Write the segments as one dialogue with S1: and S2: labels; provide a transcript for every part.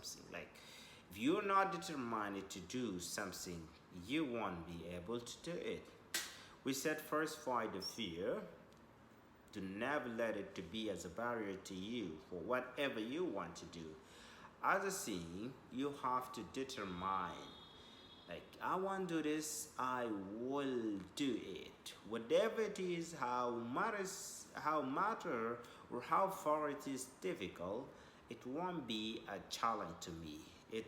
S1: something. Like if you're not determined to do something, you won't be able to do it. We said first fight the fear. Do never let it to be as a barrier to you for whatever you want to do. As a thing, you have to determine. Like I want to do this, I will do it. Whatever it is, how matter, or how far it is difficult, it won't be a challenge to me. It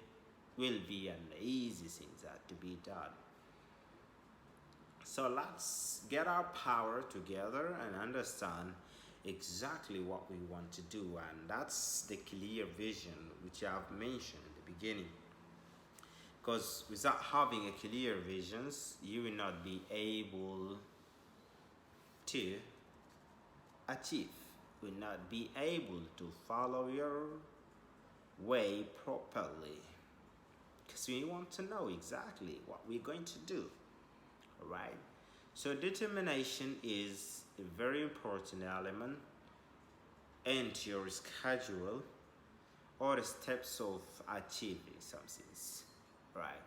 S1: will be an easy thing that to be done. So let's get our power together and understand exactly what we want to do, and that's the clear vision which I've mentioned in the beginning. Because without having a clear visions, you will not be able to achieve, will not be able to follow your way properly. Because we want to know exactly what we're going to do. Alright? So determination is a very important element into your schedule or the steps of achieving something. Right.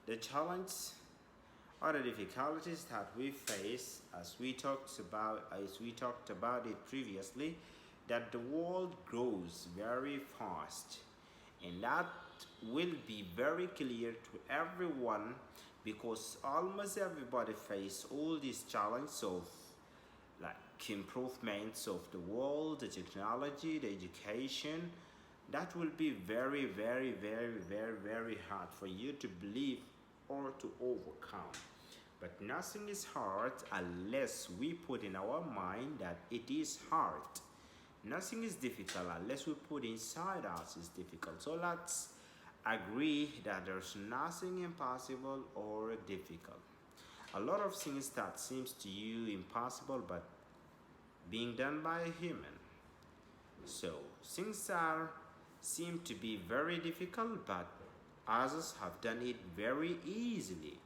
S1: The challenge or the difficulties that we face as we talked about it previously, that the world grows very fast, and that will be very clear to everyone because almost everybody face all these challenges of like improvements of the world, the technology, the education. That will be very, very, very, very, very hard for you to believe or to overcome. But nothing is hard unless we put in our mind that it is hard. Nothing is difficult unless we put inside us is difficult. So let's agree that there's nothing impossible or difficult. A lot of things that seems to you impossible but being done by a human. So things are seem to be very difficult, but others have done it very easily.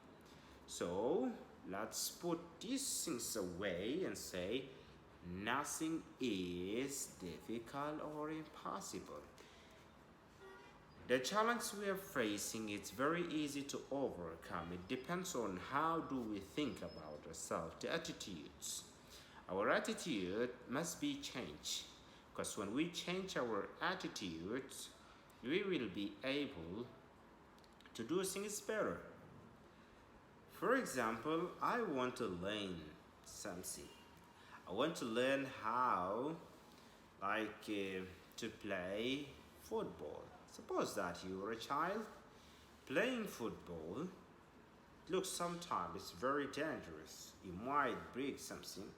S1: So let's put these things away and say nothing is difficult or impossible. The challenge we are facing is very easy to overcome. It depends on how do we think about ourselves, the attitudes. Our attitude must be changed. Because when we change our attitudes, we will be able to do things better. For example, I want to learn something. I want to learn how, to play football. Suppose that you are a child playing football. Look, sometimes it's very dangerous. You might break something,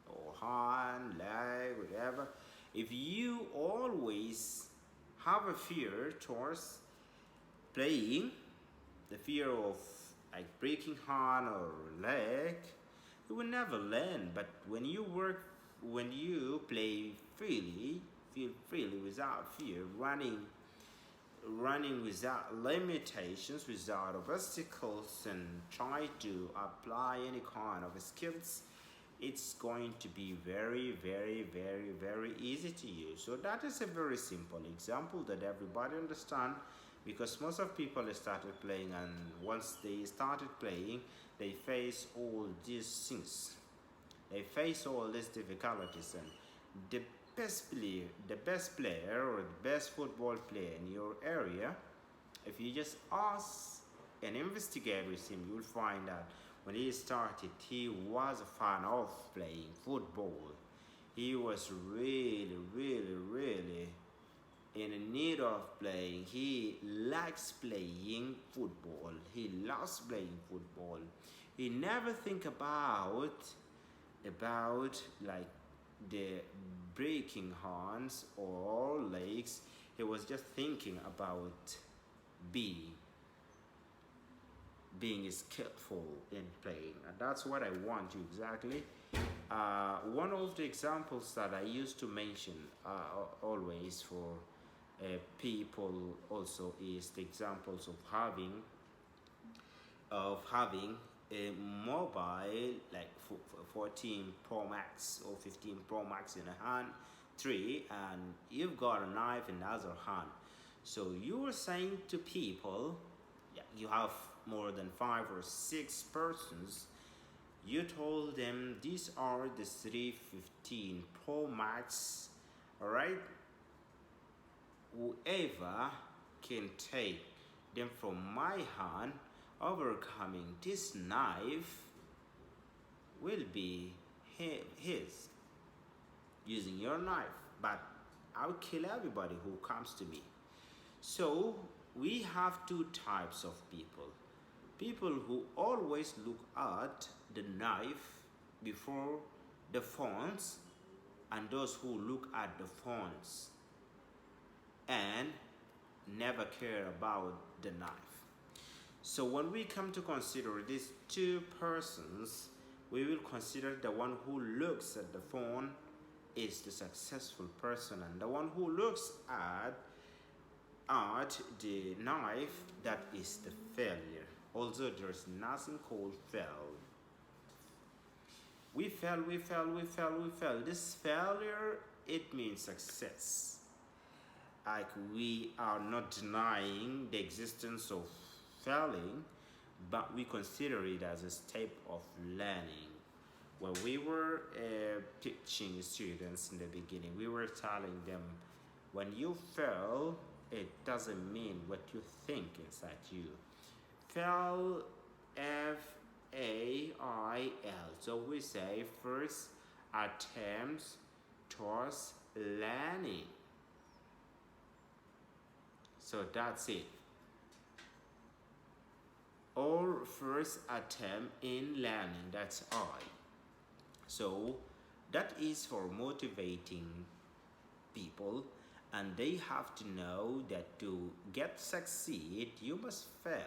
S1: or hand, leg, whatever. If you always have a fear towards playing, the fear of like breaking hand or leg, you will never learn. But when you play freely, feel freely without fear, running without limitations, without obstacles, and try to apply any kind of skills, it's going to be very, very, very, very easy to use. So that is a very simple example that everybody understand, because most of people started playing, and once they started playing, they face all these things. They face all these difficulties, and the best player or the best football player in your area, if you just ask and investigate with him, you'll find that when he started, he was a fan of playing football. He was really, really, really in need of playing. He likes playing football. He loves playing football. He never think about like the breaking hands or legs. He was just thinking about being skillful in playing, and that's what I want you exactly. One of the examples that I used to mention always for people also is the examples of having a mobile like 14 Pro Max or 15 Pro Max in a hand, and you've got a knife in the other hand. So you were saying to people, yeah, you have more than 5 or 6 persons, you told them these are the 315 Pro Max, all right? Whoever can take them from my hand, overcoming this knife will be his using your knife, but I'll kill everybody who comes to me. So we have two types of people: people who always look at the knife before the phones, and those who look at the phones and never care about the knife. So when we come to consider these two persons, we will consider the one who looks at the phone is the successful person, and the one who looks at the knife, that is the failure. Also, there's nothing called fail. We fail, we fail, we fail, we fail. This failure, it means success. Like, we are not denying the existence of failing, but we consider it as a step of learning. When we were teaching students in the beginning, we were telling them, when you fail, it doesn't mean what you think inside you. Fail, F-A-I-L. So we say first attempts towards learning. So that's it. Or first attempt in learning, that's I. So that is for motivating people, and they have to know that to get succeed, you must fail.